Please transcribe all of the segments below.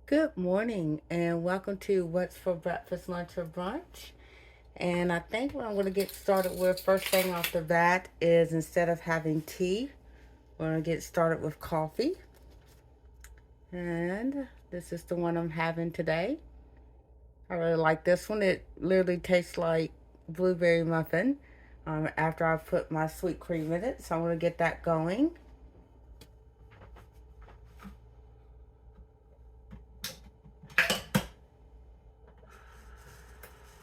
Good morning and welcome to What's for Breakfast, Lunch, or Brunch. And I think what I'm going to get started with first thing off the bat is instead of having tea, we're going to get started with coffee. And this is the one I'm having today. I really like this one. It literally tastes like blueberry muffin after I put my sweet cream in it. So I'm going to get that going.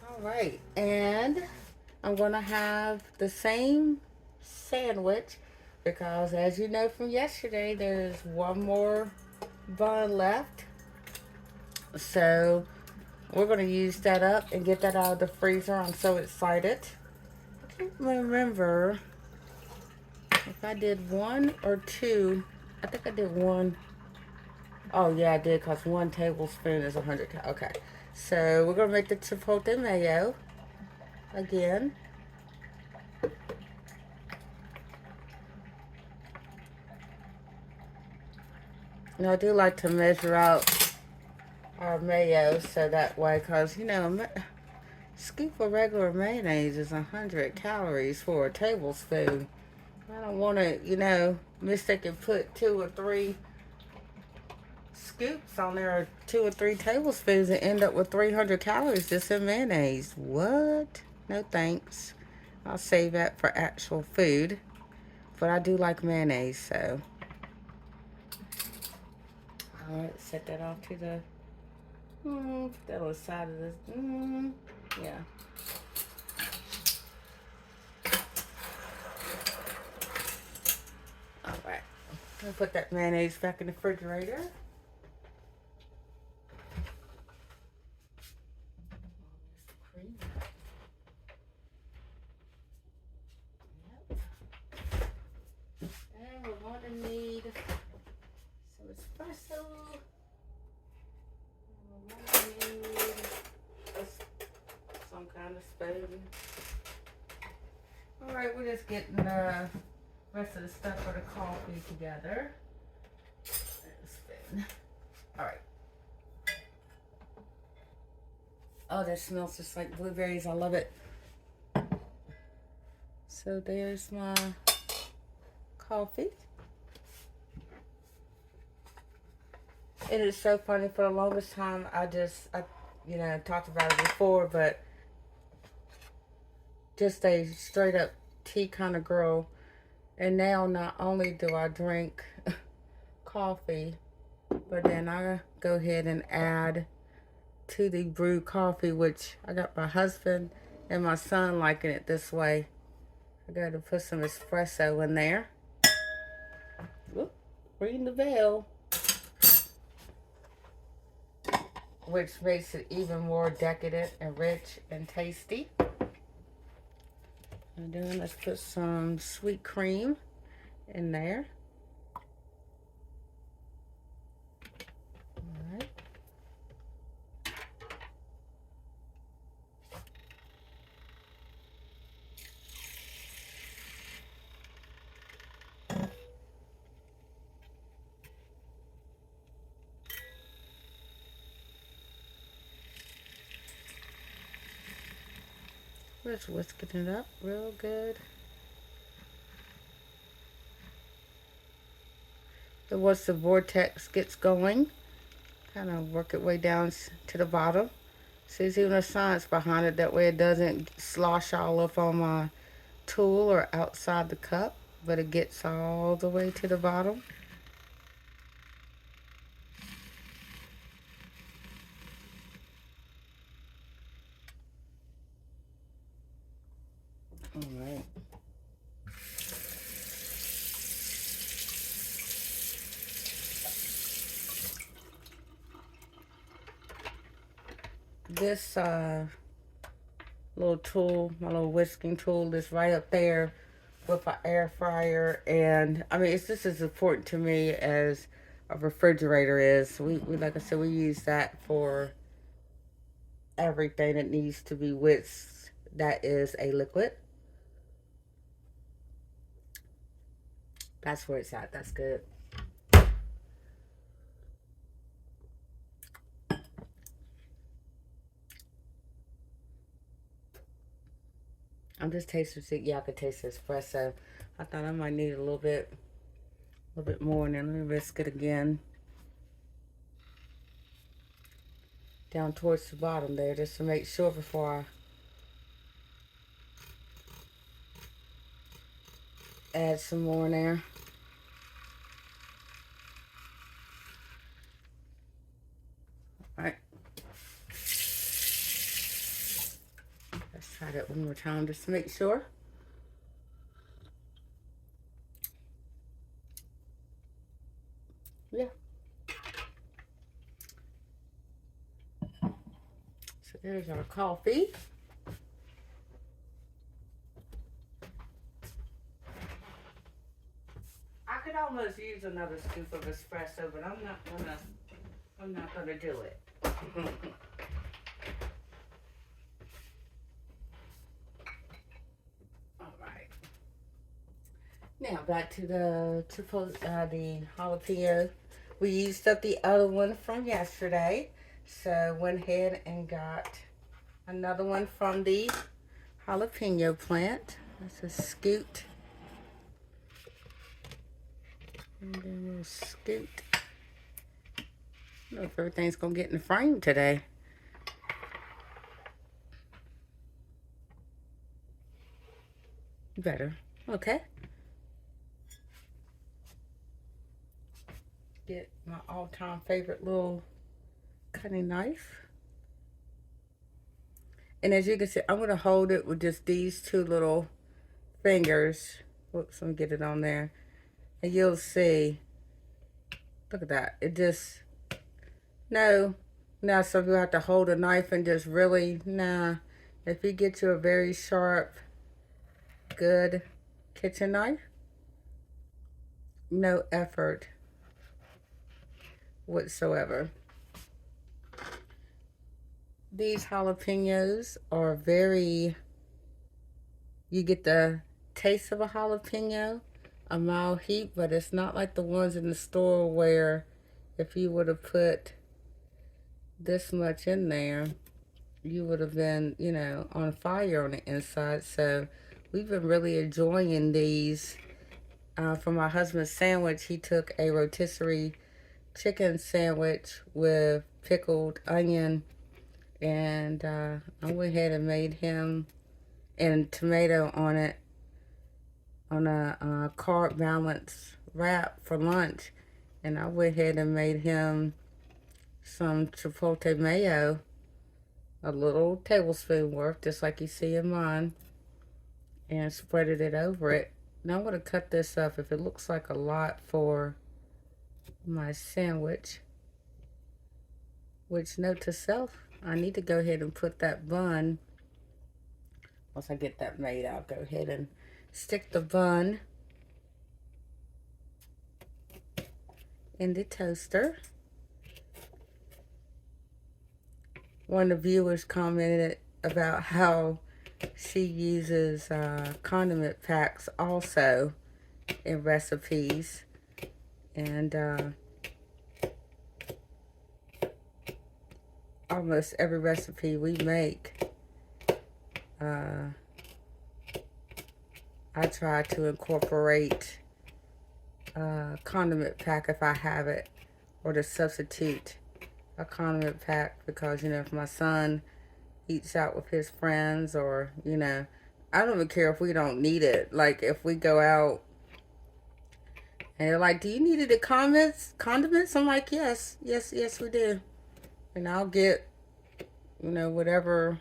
All right, and I'm gonna have the same sandwich because, as you know from yesterday, there's one more bun left. So we're gonna use that up and get that out of the freezer. I'm so excited. I can't remember if I did one or two. I think I did one. Oh yeah, I did because 1 tablespoon is 100. Okay, so we're gonna make the chipotle mayo again. And I do like to measure out our mayo so that way, because, a scoop of regular mayonnaise is 100 calories for a tablespoon. I don't want to, mistake and put 2 or 3 scoops on there, or 2 or 3 tablespoons, and end up with 300 calories just in mayonnaise. What? No thanks. I'll save that for actual food. But I do like mayonnaise, so. Alright, set that off to the that was side of this. Yeah. All right. I'll put that mayonnaise back in the refrigerator. Yep. And we're going to need some espresso. And we're going to need some kind of spoon. All right, we're just getting the rest of the stuff for the coffee together. And a spoon. All right. Oh, that smells just like blueberries. I love it. So there's my coffee. It is so funny. For the longest time, I talked about it before, but just a straight up tea kind of girl. And now not only do I drink coffee, but then I go ahead and add to the brewed coffee, which I got my husband and my son liking it this way. I got to put some espresso in there. Whoop, ring the bell. Which makes it even more decadent and rich and tasty. And then let's put some sweet cream in there. All right. Just whisking it up real good. So once the vortex gets going, kind of work it way down to the bottom. So there's even a science behind it. That way it doesn't slosh all up on my tool or outside the cup, but it gets all the way to the bottom. All right. This little tool, my little whisking tool, is right up there with an air fryer, and I mean it's just as important to me as a refrigerator is. We like I said, we use that for everything that needs to be whisked. That is a liquid. That's where it's at. That's good. I'm just tasting to see. Yeah, I could taste the espresso. I thought I might need a little bit more, and then let me risk it again. Down towards the bottom there, just to make sure before I add some more in there. All right. Let's try that one more time just to make sure. Yeah. So there's our coffee. I could almost use another scoop of espresso, but I'm not gonna do it. All right. Now back to the the jalapeno. We used up the other one from yesterday, so went ahead and got another one from the jalapeno plant. Let's just scoot. And then we'll scoot. I don't know if everything's gonna get in the frame today. Better. Okay. Get my all-time favorite little cutting knife. And as you can see, I'm gonna hold it with just these two little fingers. Whoops, let me get it on there. And you'll see, look at that. It just, no. Now some people have to hold a knife and just really, nah. If you get you a very sharp, good kitchen knife, no effort whatsoever. These jalapenos are very, you get the taste of a jalapeno, a mild heat, but it's not like the ones in the store where if you would have put this much in there, you would have been, you know, on fire on the inside. So we've been really enjoying these. For my husband's sandwich, he took a rotisserie chicken sandwich with pickled onion, and I went ahead and made him, and tomato on it, on a carb balance wrap for lunch. And I went ahead and made him some chipotle mayo, a little tablespoon worth, just like you see in mine, and spreaded it over it. Now I'm going to cut this up. If it looks like a lot for my sandwich, which note to self, I need to go ahead and put that bun, once I get that made, I'll go ahead and stick the bun in the toaster. One of the viewers commented about how she uses condiment packs also in recipes, and almost every recipe we make, I try to incorporate a condiment pack if I have it, or to substitute a condiment pack, because, you know, if my son eats out with his friends, or, you know, I don't even care if we don't need it. Like, if we go out and they're like, do you need the condiments? I'm like, yes, we do. And I'll get, you know, whatever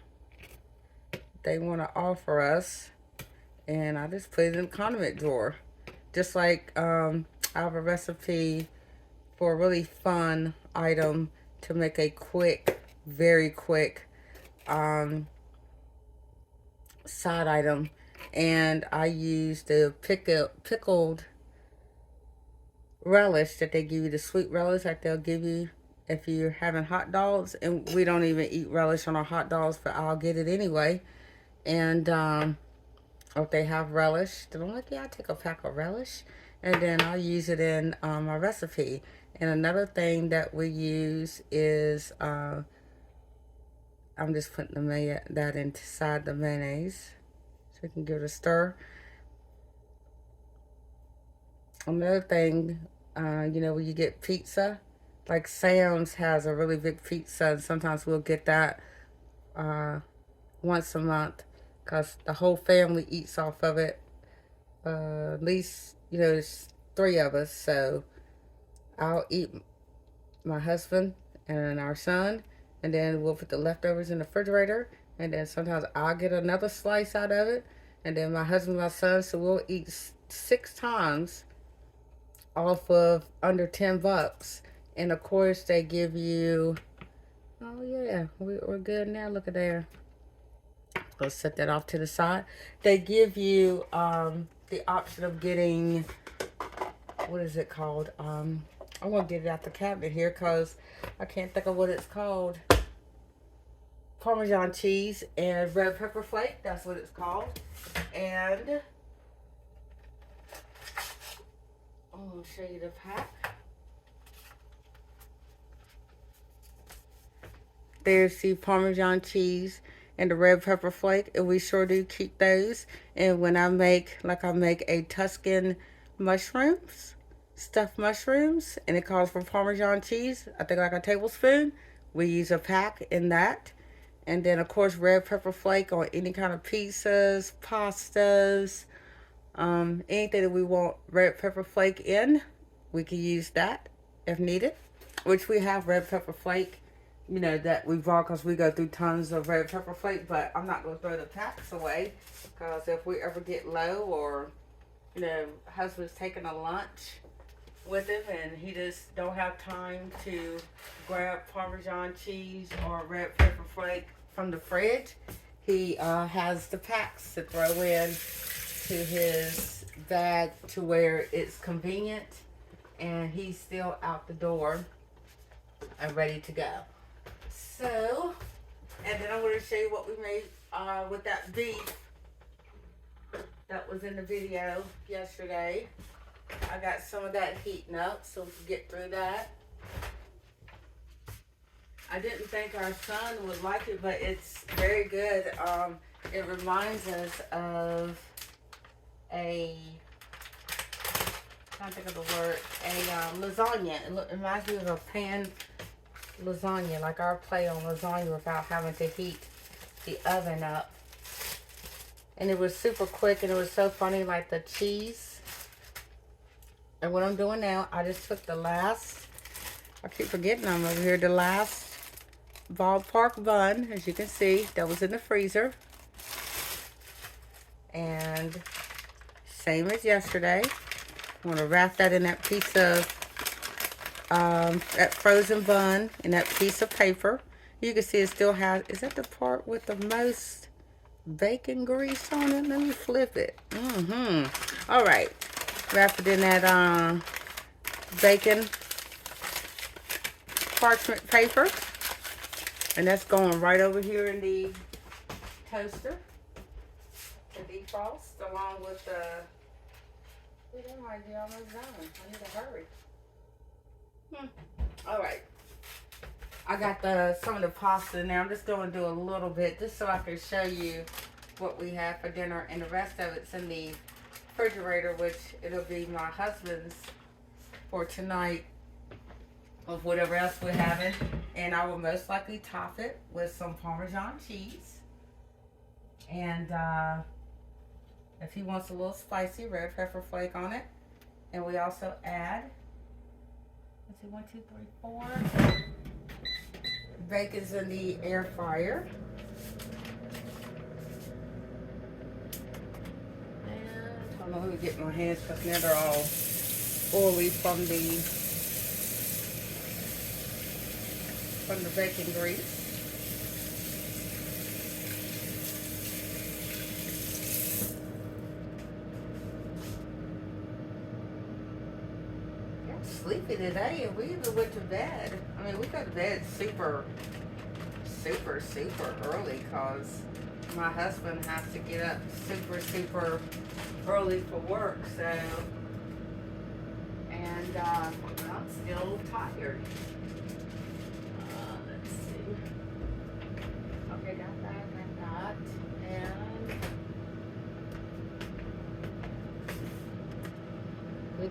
they want to offer us, and I just put it in the condiment drawer. Just like I have a recipe for a really fun item to make a quick, very quick side item, and I use the pickled relish that they give you, the sweet relish like they'll give you if you're having hot dogs. And we don't even eat relish on our hot dogs, but I'll get it anyway. And or if they have relish, then I'm like, yeah, I'll take a pack of relish, and then I'll use it in my recipe. And another thing that we use is I'm just putting that inside the mayonnaise. So you can give it a stir. Another thing, you know, when you get pizza, like Sam's has a really big pizza, and sometimes we'll get that uh, once a month because the whole family eats off of it. At least, you know, there's three of us, so I'll eat my husband and our son, and then we'll put the leftovers in the refrigerator, and then sometimes I'll get another slice out of it, and then my husband and my son, so we'll eat 6 times off of under $10. And of course, they give you, oh yeah, we're good now. Look at there. Let's set that off to the side. They give you the option of getting, what is it called? I'm going to get it out the cabinet here because I can't think of what it's called. Parmesan cheese and red pepper flake. That's what it's called. And I'm going to show you the pack. There's the Parmesan cheese and the red pepper flake, and we sure do keep those. And when I make a Tuscan mushrooms, stuffed mushrooms, and it calls for Parmesan cheese, I think like a tablespoon, we use a pack in that. And then of course red pepper flake on any kind of pizzas, pastas, anything that we want red pepper flake in, we can use that if needed, which we have red pepper flake, you know, that we bought because we go through tons of red pepper flake. But I'm not going to throw the packs away because if we ever get low, or, you know, husband's taking a lunch with him and he just don't have time to grab Parmesan cheese or red pepper flake from the fridge, he has the packs to throw in to his bag to where it's convenient and he's still out the door and ready to go. So, and then I'm going to show you what we made with that beef that was in the video yesterday. I got some of that heating up so we can get through that. I didn't think our son would like it, but it's very good. It reminds us of I can't think of the word, a lasagna. It reminds me of a pan lasagna, like our plate on lasagna without having to heat the oven up. And it was super quick, and it was so funny, like the cheese. And what I'm doing now, I just took the last, I keep forgetting I'm over here, the last ballpark bun, as you can see, that was in the freezer. And same as yesterday, I'm going to wrap that in that piece of that frozen bun in that piece of paper. You can see it still has, is that the part with the most bacon grease on it? Let me flip it. All right, wrap it in that bacon parchment paper, and that's going right over here in the toaster to defrost, along with the, that might be almost done. I need to hurry. All right, I got some of the pasta in there. I'm just going to do a little bit just so I can show you what we have for dinner, and the rest of it's in the refrigerator, which it'll be my husband's for tonight of whatever else we're having. And I will most likely top it with some Parmesan cheese, and if he wants a little spicy, red pepper flake on it. And we also add, let's see, 1, 2, 3, 4 bacon's in the air fryer. And hold on, let me get my hands because now they're all oily from the bacon grease. I'm sleepy today, and we even went to bed. I mean, we go to bed super early because my husband has to get up super early for work. So, and I'm still tired. Let's see. Okay, got that, and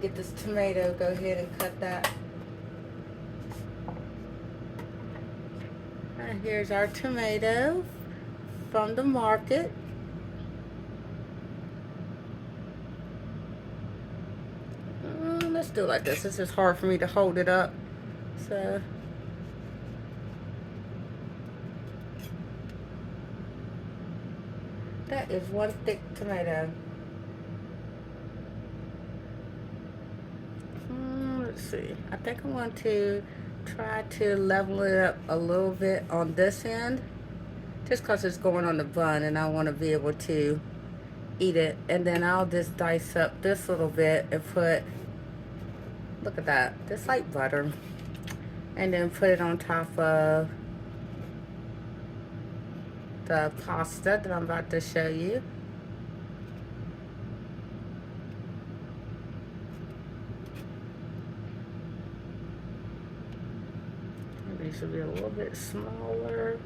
get this tomato. Go ahead and cut that. And here's our tomato from the market. Let's do it like this. This is hard for me to hold it up. So that is one thick tomato. Let's see. I think I want to try to level it up a little bit on this end. Just because it's going on the bun and I want to be able to eat it. And then I'll just dice up this little bit and put, look at that, just like butter. And then put it on top of the pasta that I'm about to show you. Maybe it should be a little bit smaller.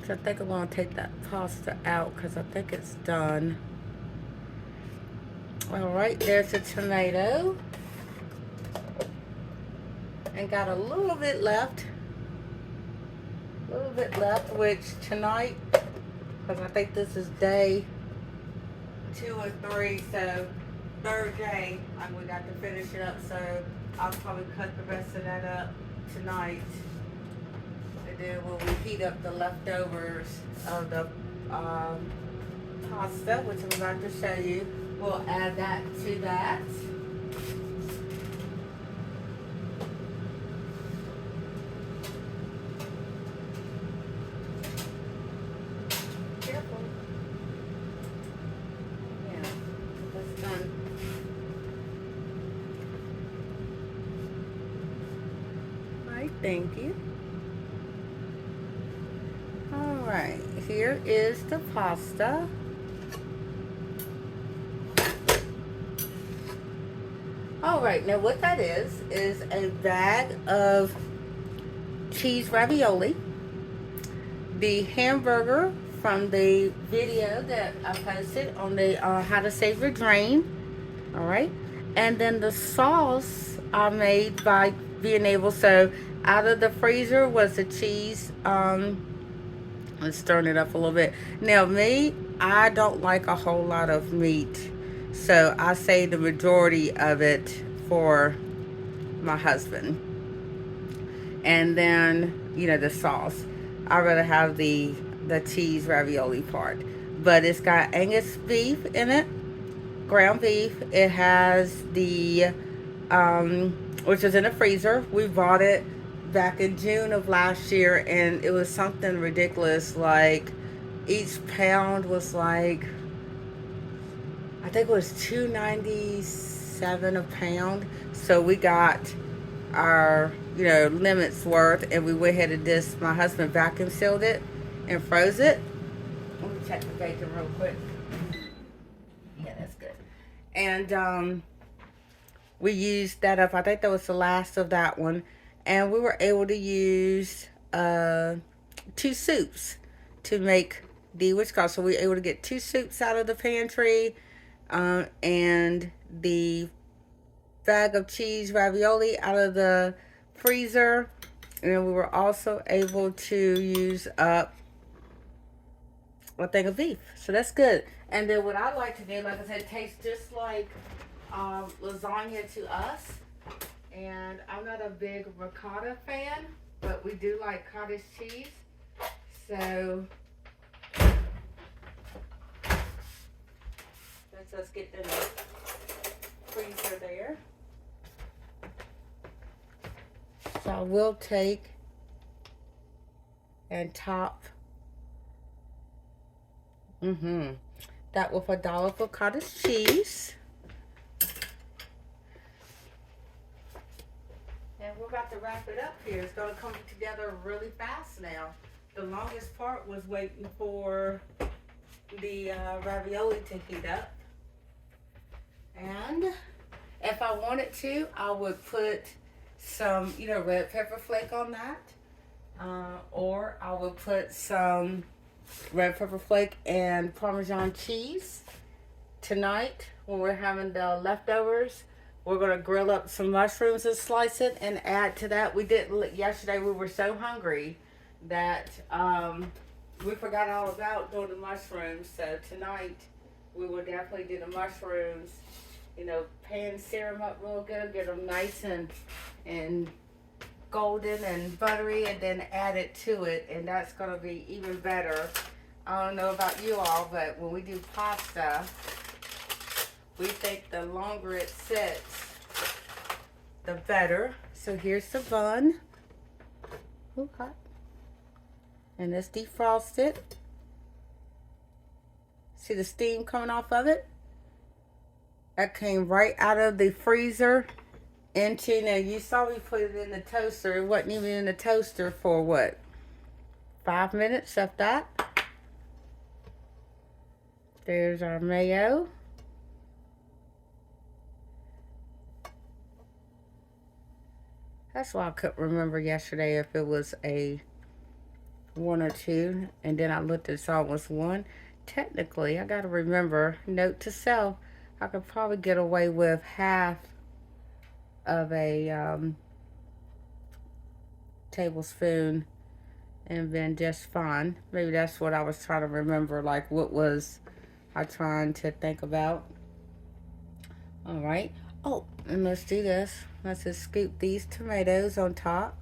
I think I'm going to take that pasta out because I think it's done. Alright, there's the tomato. And got a little bit left. Which tonight, because I think this is day 2 and 3, so third day, we got to finish it up, so I'll probably cut the rest of that up tonight. And then when we heat up the leftovers of the pasta, which I'm about to show you, we'll add that to that. Careful. Yeah, that's done. Alright, thank you. Alright, here is the pasta. Alright, now what that is a bag of cheese ravioli, the hamburger from the video that I posted on the how to save your drain, alright, and then the sauce I made by being able, so out of the freezer was the cheese. Let's stir it up a little bit. Now me, I don't like a whole lot of meat, so I save the majority of it for my husband. And then, you know, the sauce, I'd rather have the cheese ravioli part. But it's got Angus beef in it, ground beef. It has the which is in the freezer. We bought it back in June of last year, and it was something ridiculous. Like each pound was like, I think it was $2.97 a pound. So we got our, you know, limits worth, and we went ahead and just, my husband vacuum sealed it and froze it. Let me check the bacon real quick. Yeah, that's good. And we used that up. I think that was the last of that one. And we were able to use 2 soups to make the what's called. So we were able to get 2 soups out of the pantry, and the bag of cheese ravioli out of the freezer. And we were also able to use up a thing of beef. So that's good. And then what I like to do, like I said, it tastes just like lasagna to us. And I'm not a big ricotta fan, but we do like cottage cheese. So let's just get in the freezer there. So I will take and top that with a dollop of cottage cheese. And we're about to wrap it up here. It's going to come together really fast now. The longest part was waiting for the ravioli to heat up. And if I wanted to, I would put some, you know, red pepper flake on that. Or I would put some red pepper flake and Parmesan cheese tonight, when we're having the leftovers, we're going to grill up some mushrooms and slice it and add to that. We did yesterday. We were so hungry that we forgot all about doing the mushrooms. So tonight we will definitely do the mushrooms. You know, pan sear them up real good, get them nice and golden and buttery, and then add it to it, and that's going to be even better. I don't know about you all, but when we do pasta, we think the longer it sits, the better. So here's the bun. Ooh, hot. And it's defrosted. See the steam coming off of it? That came right out of the freezer into, now you saw me put it in the toaster. It wasn't even in the toaster for what? 5 minutes, if that. There's our mayo. That's why I couldn't remember yesterday if it was a 1 or 2. And then I looked and saw it was 1. Technically, I got to remember, note to self, I could probably get away with half of a tablespoon and been just fine. Maybe that's what I was trying to remember, like what was I trying to think about. All right. Oh, and let's do this. Let's just scoop these tomatoes on top.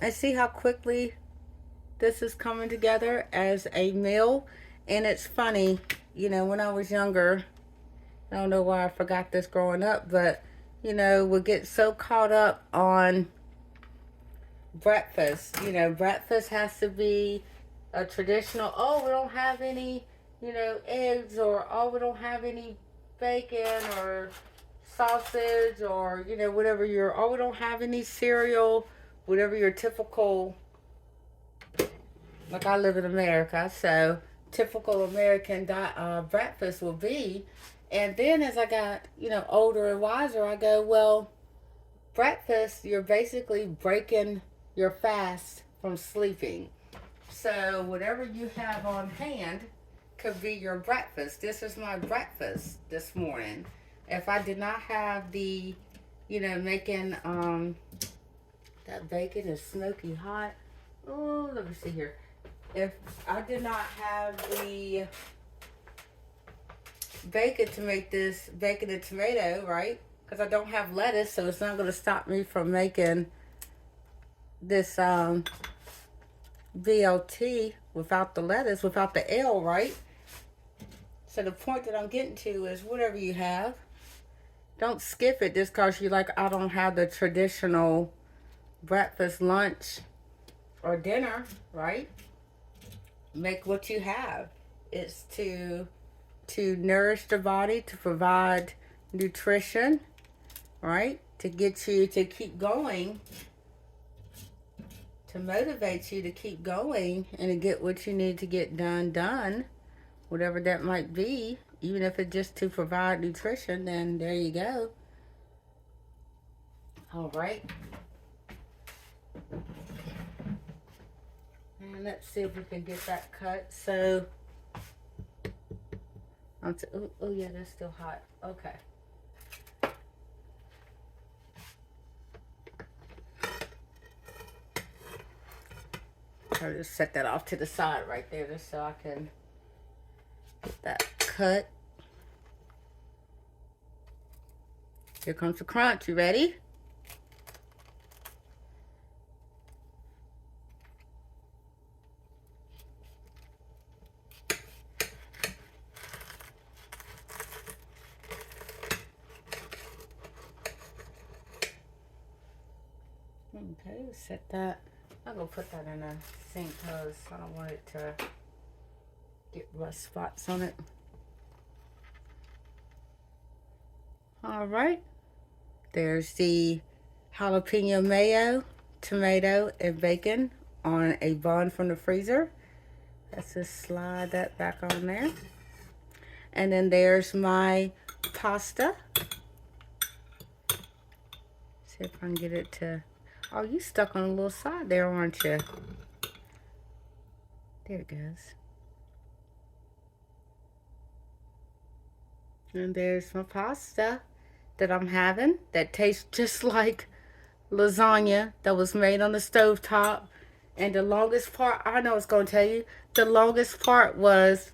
And see how quickly this is coming together as a meal. And it's funny, you know, when I was younger, I don't know why I forgot this growing up, but, you know, we'll get so caught up on breakfast. You know, breakfast has to be a traditional, oh, we don't have any, you know, eggs, or oh, we don't have any bacon or sausage, or, you know, whatever your, oh, we don't have any cereal, whatever your typical, like I live in America, so typical American breakfast will be. And then as I got, you know, older and wiser, I go, well, breakfast, you're basically breaking your fast from sleeping. So whatever you have on hand could be your breakfast. This is my breakfast this morning. If I did not have the, you know, making, that bacon is smoky hot. Oh, let me see here. If I did not have the bacon to make this bacon and tomato, right? Because I don't have lettuce, so it's not going to stop me from making this BLT without the lettuce, without the L, right? So the point that I'm getting to is whatever you have, don't skip it just because you like, I don't have the traditional breakfast, lunch, or dinner, right? Make what you have. It's to nourish the body, to provide nutrition, right? To get you to keep going, to motivate you to keep going and to get what you need to get done, whatever that might be. Even if it's just to provide nutrition, then there you go. All right. And let's see if we can get that cut. So, oh yeah, that's still hot. Okay. I'll just set that off to the side right there just so I can get that cut. Here comes the crunch. You ready? Okay, set that. I'm gonna put that in a sink because I don't want it to get rust spots on it. All right, there's the jalapeno mayo, tomato, and bacon on a bun from the freezer. Let's just slide that back on there. And then there's my pasta. See if I can get it to, oh, you stuck on a little side there, aren't you? There it goes. And there's my pasta that I'm having that tastes just like lasagna that was made on the stove top. And the longest part, I know it's going to tell you, the longest part was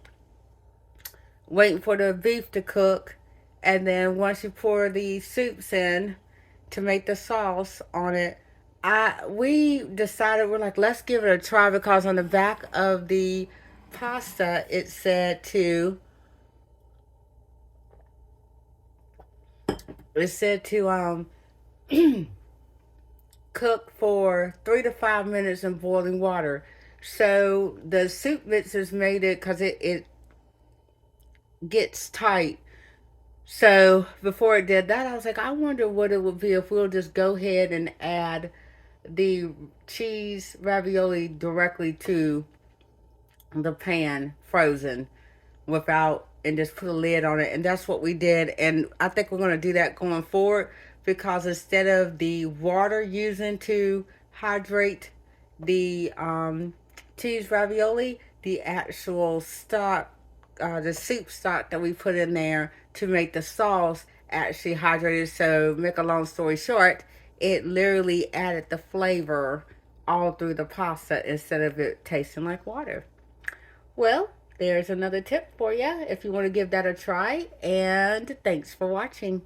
waiting for the beef to cook. And then once you pour the soups in to make the sauce on it, we decided, we're like, let's give it a try, because on the back of the pasta it said to cook for 3 to 5 minutes in boiling water. So the soup mixers made it, because it gets tight. So before it did that, I was like, I wonder what it would be if we'll just go ahead and add the cheese ravioli directly to the pan, frozen, without, and just put a lid on it. And that's what we did. And I think we're going to do that going forward, because instead of the water using to hydrate the cheese ravioli, the actual stock, the soup stock that we put in there to make the sauce, actually hydrated. So, make a long story short, it literally added the flavor all through the pasta instead of it tasting like water. Well, there's another tip for you if you want to give that a try. And thanks for watching.